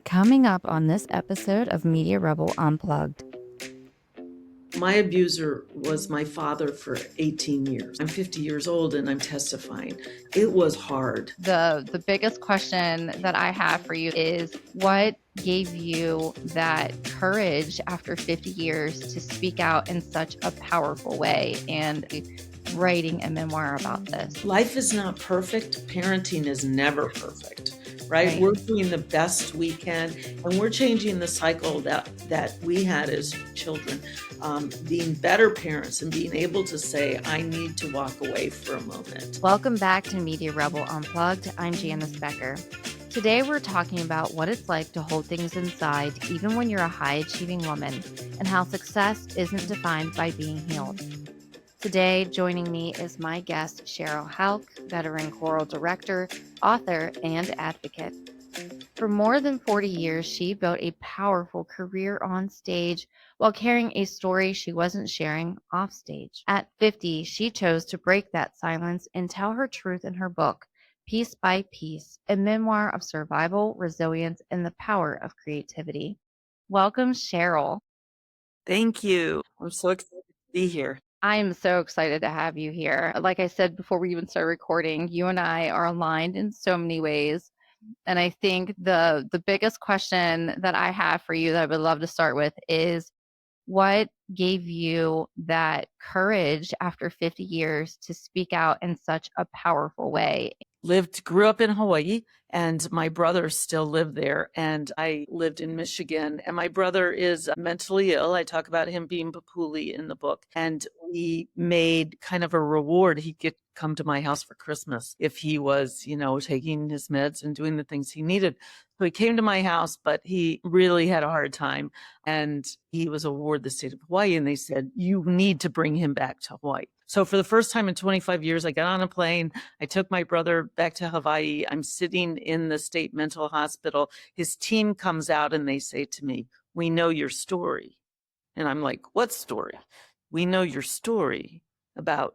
Coming up on this episode of Media Rebel Unplugged. My abuser was my father for 18 years. I'm 50 years old and I'm testifying. It was hard. The biggest question that I have for you is what gave you that courage after 50 years to speak out in such a powerful way and writing a memoir about this? Life is not perfect. Parenting is never perfect, right? We're doing the best we can, and we're changing the cycle that we had as children, being better parents and being able to say, I need to walk away for a moment. Welcome back to Media Rebel Unplugged. I'm Janice Becker. Today we're talking about what it's like to hold things inside even when you're a high-achieving woman and how success isn't defined by being healed. Today, joining me is my guest, Sheryl Hauk, veteran choral director, author, and advocate. For more than 40 years, she built a powerful career on stage while carrying a story she wasn't sharing off stage. At 50, she chose to break that silence and tell her truth in her book, Piece by Piece, a memoir of survival, resilience, and the power of creativity. Welcome, Sheryl. Thank you. I'm so excited to be here. I am so excited to have you here. Like I said before we even started recording, you and I are aligned in so many ways. And I think the biggest question that I have for you that I would love to start with is what gave you that courage after 50 years to speak out in such a powerful way? Grew up in Hawaii, and my brother still lived there, and I lived in Michigan, and my brother is mentally ill. I talk about him being papuli in the book, and we made kind of a reward. He'd come to my house for Christmas if he was, taking his meds and doing the things he needed. So he came to my house, but he really had a hard time, and he was awarded the state of Hawaii, and they said, you need to bring him back to Hawaii. So for the first time in 25 years, I got on a plane. I took my brother back to Hawaii. I'm sitting in the state mental hospital. His team comes out and they say to me, we know your story. And I'm like, what story? We know your story about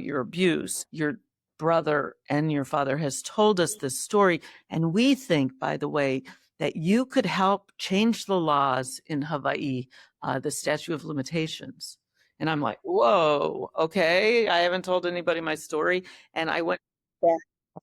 your abuse. Your brother and your father has told us this story. And we think, by the way, that you could help change the laws in Hawaii, the statute of limitations. And I'm like, whoa, okay. I haven't told anybody my story. And I went back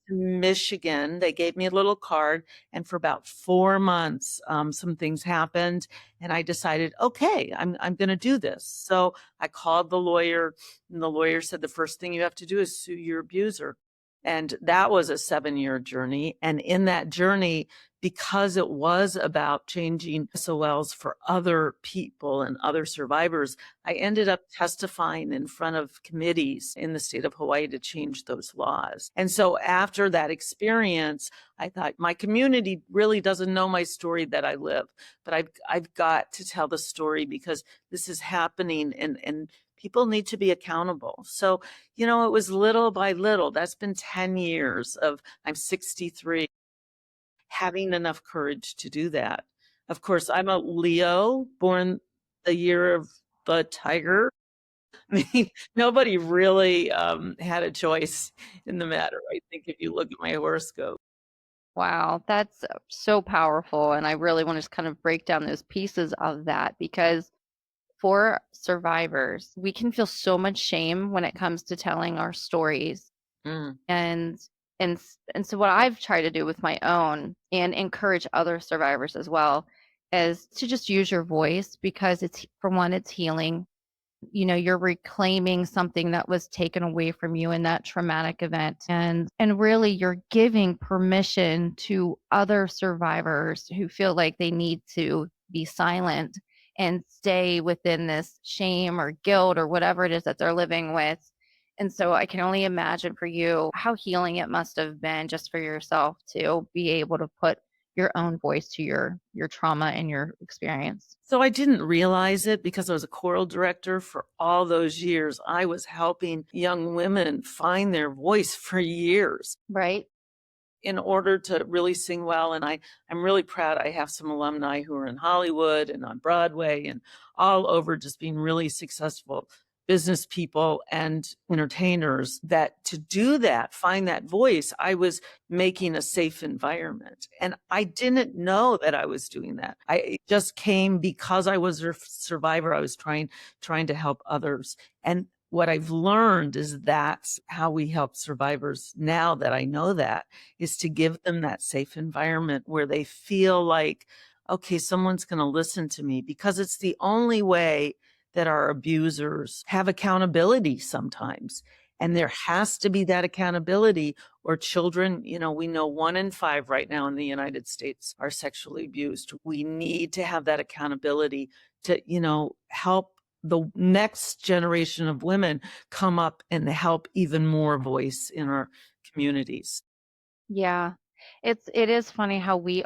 to Michigan. They gave me a little card. And for about 4 months, some things happened. And I decided, okay, I'm going to do this. So I called the lawyer, and the lawyer said, the first thing you have to do is sue your abuser. And that was a 7-year journey. And in that journey, because it was about changing SOLs for other people and other survivors, I ended up testifying in front of committees in the state of Hawaii to change those laws. And so after that experience, I thought my community really doesn't know my story that I live, but I've got to tell the story because this is happening and people need to be accountable. So, it was little by little. That's been 10 years I'm 63, having enough courage to do that. Of course, I'm a Leo, born the year of the tiger. I mean, nobody really had a choice in the matter. I think if you look at my horoscope. Wow, that's so powerful. And I really want to just kind of break down those pieces of that because for survivors, we can feel so much shame when it comes to telling our stories. Mm. And and so what I've tried to do with my own and encourage other survivors as well is to just use your voice because it's, for one, it's healing. You're reclaiming something that was taken away from you in that traumatic event, and really you're giving permission to other survivors who feel like they need to be silent and stay within this shame or guilt or whatever it is that they're living with. And so I can only imagine for you how healing it must have been just for yourself to be able to put your own voice to your trauma and your experience. So I didn't realize it because I was a choral director for all those years. I was helping young women find their voice for years. Right. In order to really sing well. And I'm really proud. I have some alumni who are in Hollywood and on Broadway and all over, just being really successful business people and entertainers, that to do that, find that voice, I was making a safe environment. And I didn't know that I was doing that. It just came because I was a survivor. I was trying to help others. And what I've learned is that's how we help survivors now that I know that, is to give them that safe environment where they feel like, okay, someone's going to listen to me, because it's the only way that our abusers have accountability sometimes. And there has to be that accountability, or children, we know 1 in 5 right now in the United States are sexually abused. We need to have that accountability to, help the next generation of women come up and help even more voice in our communities. Yeah. It is funny how we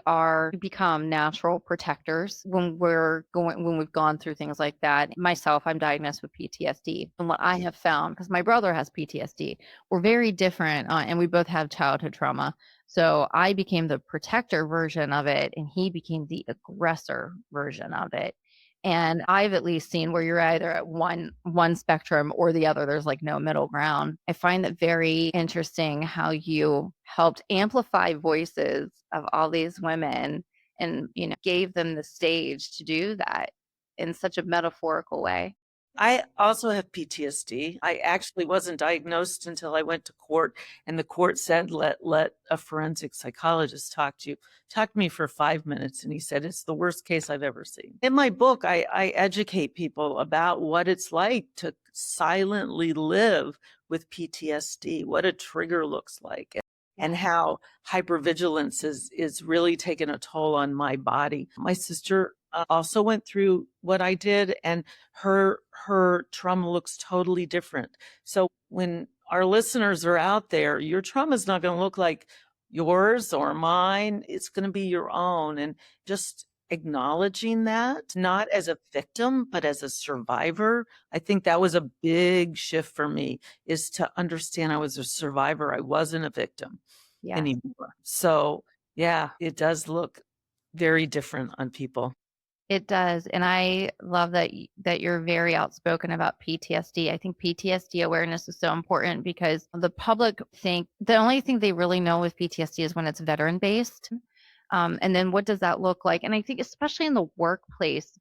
become natural protectors when we've gone through things like that. Myself, I'm diagnosed with PTSD. And what I have found, because my brother has PTSD, we're very different, and we both have childhood trauma. So I became the protector version of it, and he became the aggressor version of it. And I've at least seen where you're either at one spectrum or the other. There's like no middle ground. I find that very interesting how you helped amplify voices of all these women and, gave them the stage to do that in such a metaphorical way. I also have PTSD. I actually wasn't diagnosed until I went to court, and the court said, let a forensic psychologist talk to you. Talked to me for 5 minutes, and he said, it's the worst case I've ever seen. In my book, I educate people about what it's like to silently live with PTSD, what a trigger looks like, and how hypervigilance is really taking a toll on my body. My sister also went through what I did, and her trauma looks totally different. So when our listeners are out there, your trauma is not going to look like yours or mine. It's going to be your own. And just acknowledging that, not as a victim, but as a survivor, I think that was a big shift for me, is to understand I was a survivor. I wasn't a victim Yes. anymore. So yeah, it does look very different on people. It does, and I love that you're very outspoken about PTSD. I think PTSD awareness is so important because the public think the only thing they really know with PTSD is when it's veteran based. And then what does that look like? And I think especially in the workplace.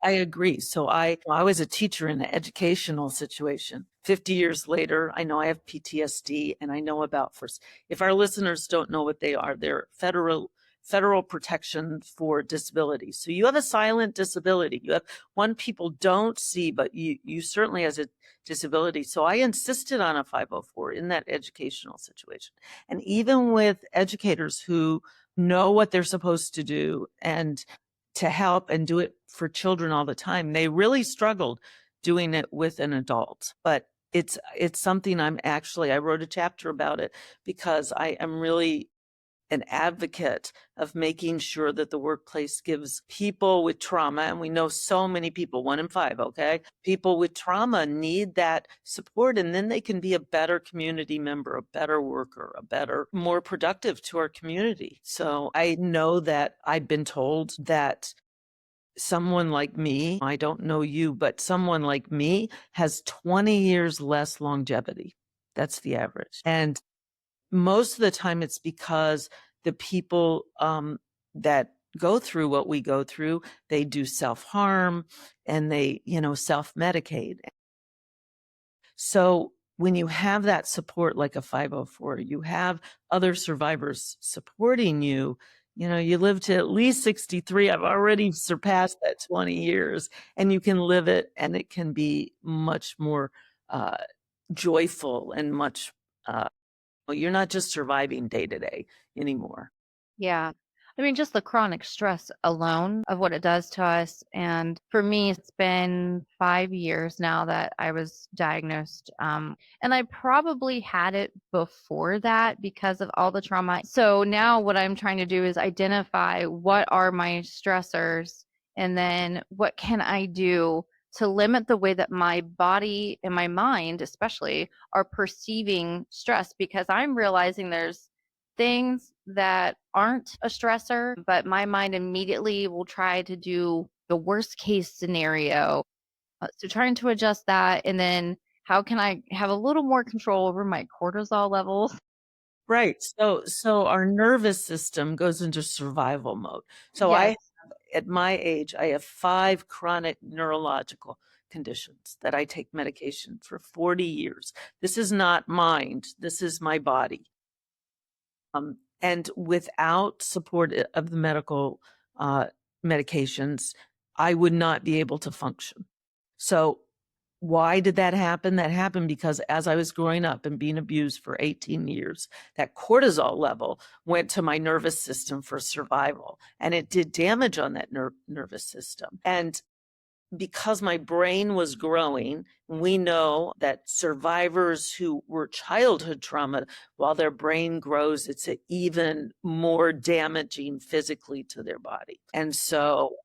I agree. So I was a teacher in an educational situation. 50 years later, I know I have PTSD, and I know about first. If our listeners don't know what they are, they're federal protection for disability. So you have a silent disability. You have one people don't see, but you certainly has a disability. So I insisted on a 504 in that educational situation. And even with educators who know what they're supposed to do and to help and do it for children all the time, they really struggled doing it with an adult. But it's something I wrote a chapter about it because I am really an advocate of making sure that the workplace gives people with trauma, and we know so many people, 1 in 5, okay? People with trauma need that support, and then they can be a better community member, a better worker, more productive to our community. So I know that I've been told that someone like me, I don't know you, but someone like me has 20 years less longevity. That's the average. And most of the time it's because the people that go through what we go through, they do self-harm and they, self-medicate. So when you have that support like a 504, you have other survivors supporting you, you live to at least 63. I've already surpassed that 20 years, and you can live it, and it can be much more uh, joyful and much, well, you're not just surviving day to day anymore. Yeah. I mean, just the chronic stress alone of what it does to us. And for me, it's been 5 years now that I was diagnosed. And I probably had it before that because of all the trauma. So now what I'm trying to do is identify what are my stressors and then what can I do to limit the way that my body and my mind, especially, are perceiving stress because I'm realizing there's things that aren't a stressor, but my mind immediately will try to do the worst case scenario. So trying to adjust that, and then how can I have a little more control over my cortisol levels? Right. So our nervous system goes into survival mode. So Yes. at my age, I have 5 chronic neurological conditions that I take medication for 40 years. This is not mind, this is my body. And without support of the medical uh, medications, I would not be able to function. So, why did that happen? That happened because as I was growing up and being abused for 18 years, that cortisol level went to my nervous system for survival, and it did damage on that nervous system. And because my brain was growing, we know that survivors who were childhood trauma, while their brain grows, it's even more damaging physically to their body. And so,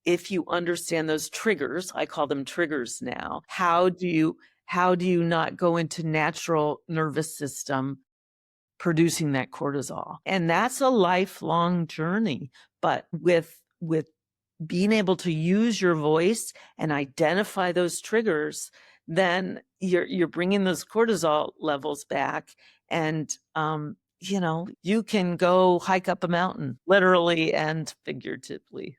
if you understand those triggers, I call them triggers now, how do you not go into natural nervous system producing that cortisol? And that's a lifelong journey. But with being able to use your voice and identify those triggers, then you're bringing those cortisol levels back, and you can go hike up a mountain, literally and figuratively.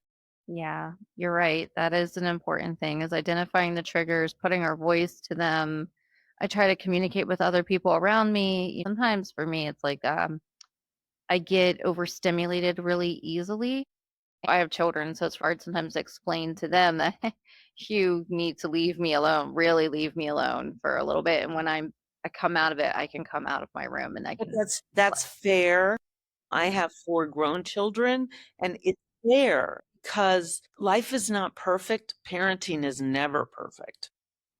Yeah, you're right. That is an important thing, is identifying the triggers, putting our voice to them. I try to communicate with other people around me. Sometimes for me, it's like I get overstimulated really easily. I have children, so it's hard sometimes to explain to them that you need to leave me alone, really leave me alone for a little bit. And when I come out of it, I can come out of my room and I But can that's fair. I have 4 grown children, and it's fair because life is not perfect. Parenting is never perfect.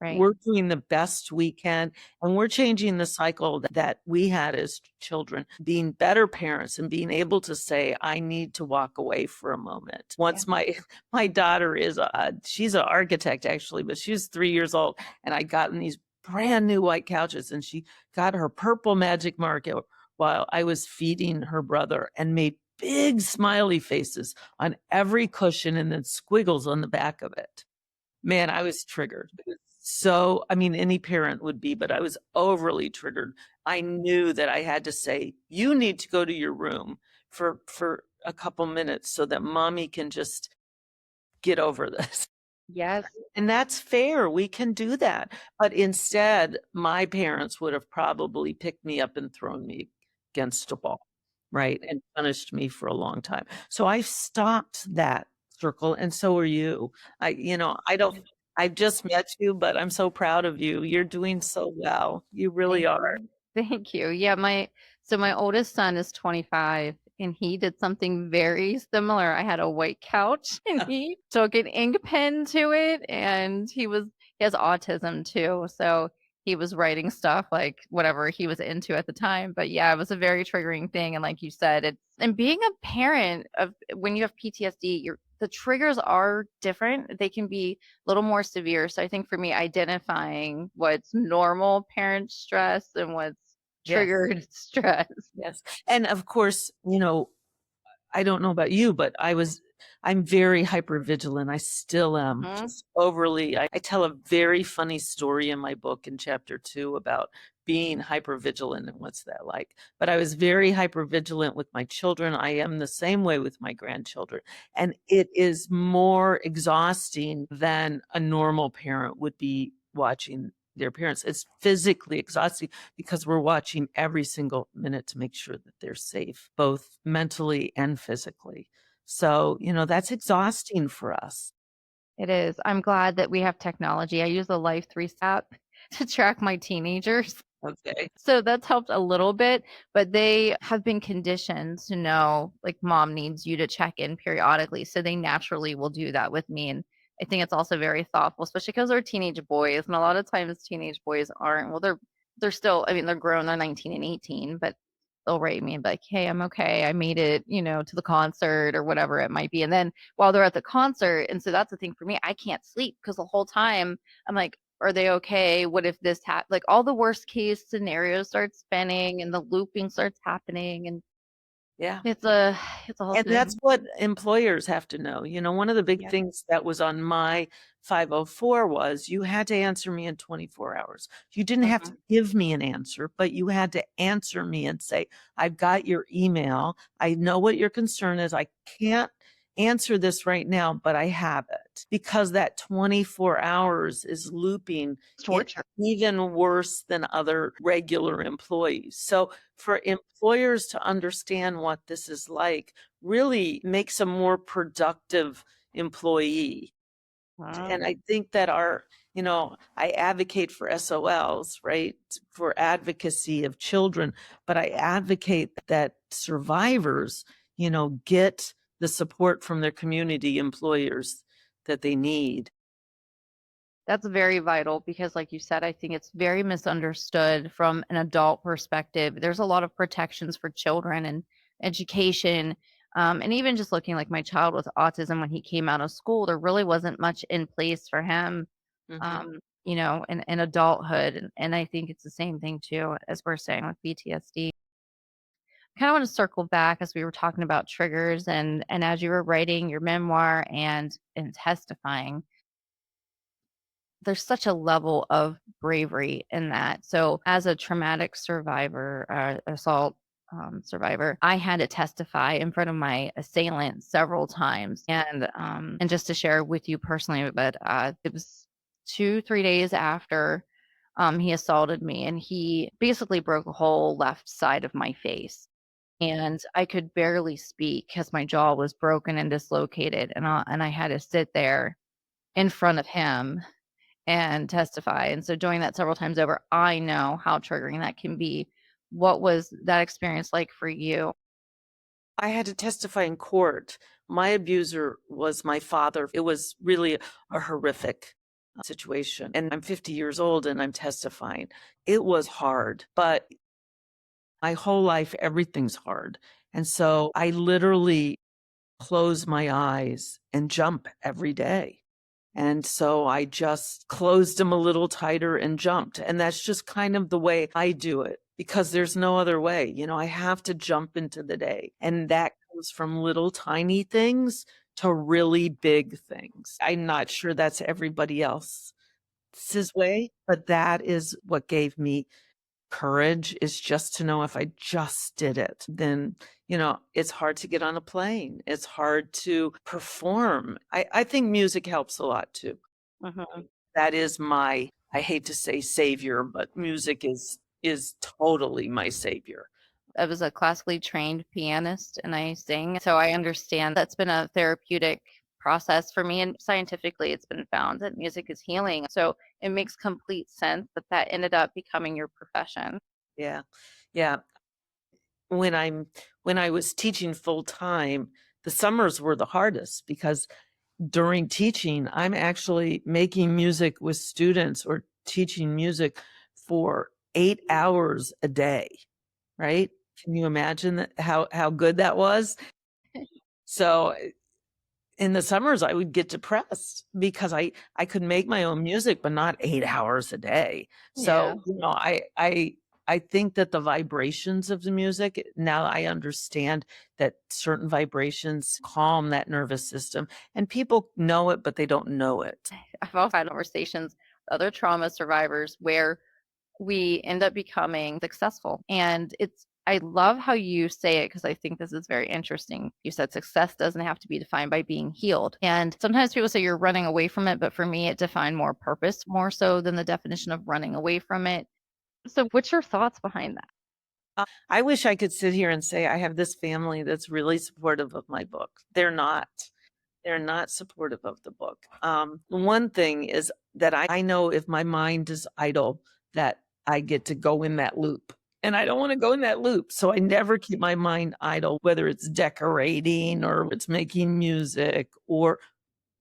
right. We're doing the best we can, and we're changing the cycle that we had as children, being better parents and being able to say, "I need to walk away for a moment." Yeah. Once my my daughter is, she's an architect actually, but she's 3 years old, and I'd gotten these brand new white couches, and she got her purple magic marker while I was feeding her brother and made big smiley faces on every cushion and then squiggles on the back of it. Man, I was triggered. So, I mean, any parent would be, but I was overly triggered. I knew that I had to say, "You need to go to your room for a couple minutes so that mommy can just get over this." Yes. And that's fair. We can do that. But instead, my parents would have probably picked me up and thrown me against a wall, right? And punished me for a long time. So I stopped that circle, and so are you. I don't, I've just met you, but I'm so proud of you. You're doing so well. You really Thank are. you. Thank you. Yeah, my oldest son is 25 and he did something very similar. I had a white couch and he took an ink pen to it, and he has autism too. So he was writing stuff like whatever he was into at the time. But yeah, it was a very triggering thing. And like you said, it's and being a parent of when you have PTSD, the triggers are different. They can be little more severe. So I think for me, identifying what's normal parent stress and what's Yes, triggered stress. yes. And of course, I don't know about you, but I'm very hypervigilant. I still am, Mhm. just overly. I tell a very funny story in my book in chapter 2 about being hypervigilant and what's that like. But I was very hypervigilant with my children. I am the same way with my grandchildren. And it is more exhausting than a normal parent would be watching their parents. It's physically exhausting because we're watching every single minute to make sure that they're safe, both mentally and physically. So, that's exhausting for us. It is. I'm glad that we have technology. I use the Life 3 app to track my teenagers. Okay. So that's helped a little bit, but they have been conditioned to know, like, mom needs you to check in periodically. So they naturally will do that with me. And I think it's also very thoughtful, especially because they're teenage boys. And a lot of times teenage boys aren't, well, they're still, I mean, they're grown, they're 19 and 18, but they'll write me and be like, hey, I'm okay. I made it, to the concert or whatever it might be. And then while they're at the concert, and so that's the thing for me, I can't sleep because the whole time I'm like, are they okay? What if this like all the worst case scenarios start spinning and the looping starts happening, and Yeah. It's a it's a whole And that's thing. what employers have to know. One of the big Yeah. things that was on my 504 was you had to answer me in 24 hours. You didn't have to Mhm. give me an answer, but you had to answer me and say, "I've got your email. I know what your concern is. I can't answer this right now, but I have it." Because that 24 hours is looping It's it torture. even worse than other regular employees. So for employers to understand what this is like really makes a more productive employee. Wow. And I think that I advocate for SOLs, right? For advocacy of children, but I advocate that survivors, get the support from their community employers that they need. That's very vital because, like you said, I think it's very misunderstood from an adult perspective. There's a lot of protections for children and education. And even just looking like my child with autism when he came out of school, there really wasn't much in place for him, Mhm. in adulthood. And I think it's the same thing too, as we're saying with PTSD. Kind of want to circle back as we were talking about triggers and as you were writing your memoir and testifying, there's such a level of bravery in that. So, as a traumatic survivor, assault survivor, I had to testify in front of my assailant several times, and just to share with you personally, but it was 2 3 days after he assaulted me, and he basically broke a whole left side of my face. And I could barely speak because my jaw was broken and dislocated, and I had to sit there in front of him and testify. And so doing that several times over, I know how triggering that can be. What was that experience like for you? I had to testify in court. My abuser was my father. It was really a horrific situation. And I'm 50 years old and I'm testifying. It was hard, but my whole life, everything's hard. And so I literally close my eyes and jump every day. And so I just closed them a little tighter and jumped. And that's just kind of the way I do it because there's no other way. I have to jump into the day. And that comes from little tiny things to really big things. I'm not sure that's everybody else's way, but that is what gave me courage, is just to know if I just did it, then, it's hard to get on a plane. It's hard to perform. I think music helps a lot too. Mhm. That is I hate to say savior, but music is totally my savior. I was a classically trained pianist and I sing, so I understand that's been a therapeutic process for me. And scientifically, it's been found that music is healing. So it makes complete sense that that ended up becoming your profession. Yeah. Yeah. When I'm when I was teaching full time, the summers were the hardest because during teaching, I'm actually making music with students or teaching music for 8 hours a day, right? Can you imagine how good that was? So in the summers, I would get depressed because I could make my own music, but not 8 hours a day. Yeah. So, I think that the vibrations of the music, now I understand that certain vibrations calm that nervous system, and people know it, but they don't know it. I've also had conversations with other trauma survivors where we end up becoming successful. And I love how you say it because I think this is very interesting. You said success doesn't have to be defined by being healed. And sometimes people say you're running away from it, but for me, it defined more purpose more so than the definition of running away from it. So, what's your thoughts behind that? I wish I could sit here and say I have this family that's really supportive of my book. They're not. They're not supportive of the book. One thing is that I know if my mind is idle, that I get to go in that loop. And I don't want to go in that loop. So I never keep my mind idle, whether it's decorating or it's making music or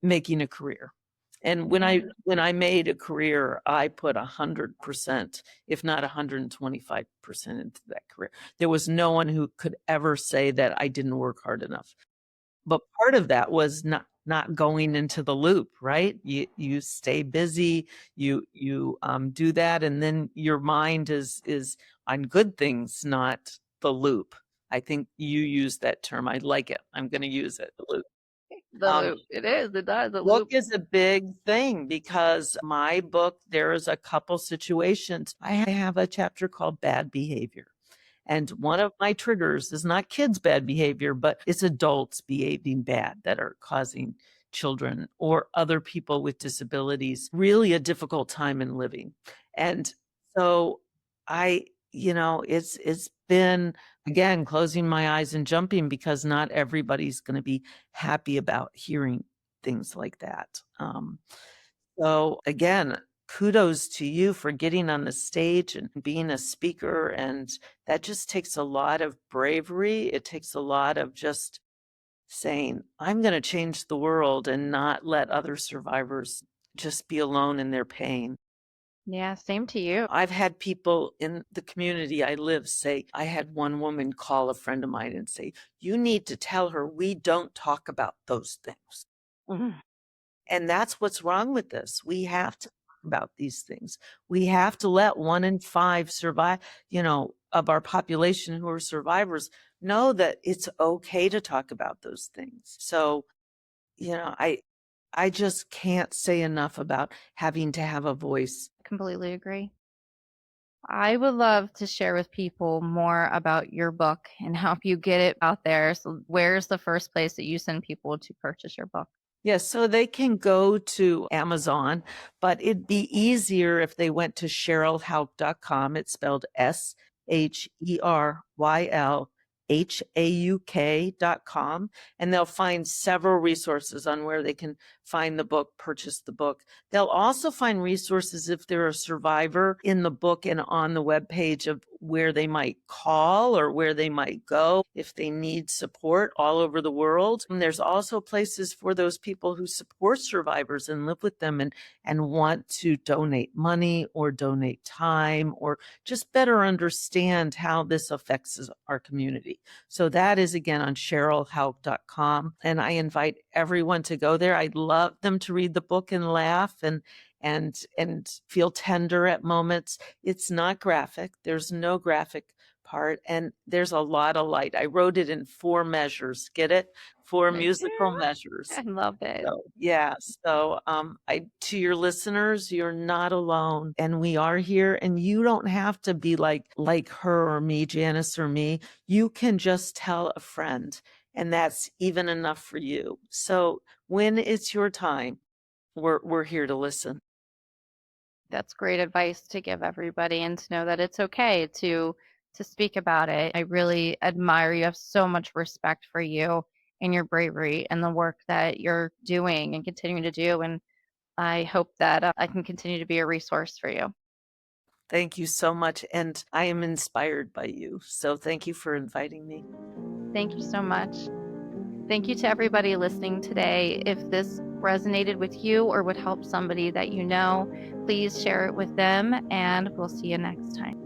making a career. And when I made a career, I put 100%, if not 125% into that career. There was no one who could ever say that I didn't work hard enough. But part of that was not going into the loop, right? You stay busy, do that, and then your mind is on good things, not the loop. I think you used that term. I like it. I'm going to use it. Loop. The Um, loop. It is. It does. The Book loop. is a big thing because my book, there's a couple situations. I have a chapter called Bad Behavior. And one of my triggers is not kids' bad behavior, but it's adults behaving bad that are causing children or other people with disabilities really a difficult time in living. And so I, it's been again closing my eyes and jumping because not everybody's going to be happy about hearing things like that. So again, kudos to you for getting on the stage and being a speaker. And that just takes a lot of bravery. It takes a lot of just saying, I'm going to change the world and not let other survivors just be alone in their pain. Yeah, same to you. I've had people in the community I live say, I had one woman call a friend of mine and say, you need to tell her we don't talk about those things. Mhm. And that's what's wrong with this. We have to talk about these things. We have to let 1 in 5 survive, of our population who are survivors know that it's okay to talk about those things. So, you know, I I just can't say enough about having to have a voice. Completely agree. I would love to share with people more about your book and help you get it out there. So, where's the first place that you send people to purchase your book? Yes, so they can go to Amazon, but it'd be easier if they went to SherylHauk.com. It's spelled SherylHauk.com, and they'll find several resources on where they can find the book, purchase the book. They'll also find resources if they're a survivor in the book and on the webpage of where they might call or where they might go if they need support all over the world. And there's also places for those people who support survivors and live with them and want to donate money or donate time or just better understand how this affects our community. So that is again on SherylHauk.com. And I invite everyone to go there. I'd love them to read the book and laugh and feel tender at moments. It's not graphic. There's no graphic part, and there's a lot of light. I wrote it in 4 measures. Get it? 4 I musical do. measures. I love it. So, yeah. So, I to your listeners, you're not alone, and we are here. And you don't have to be like her or me, Janice or me. You can just tell a friend, and that's even enough for you. So, when it's your time, we're here to listen. That's great advice to give everybody and to know that it's okay to speak about it. I really admire you. I have so much respect for you and your bravery and the work that you're doing and continuing to do. And I hope that I can continue to be a resource for you. Thank you so much. And I am inspired by you. So thank you for inviting me. Thank you so much. Thank you to everybody listening today. If this resonated with you or would help somebody that you know, please share it with them, and we'll see you next time.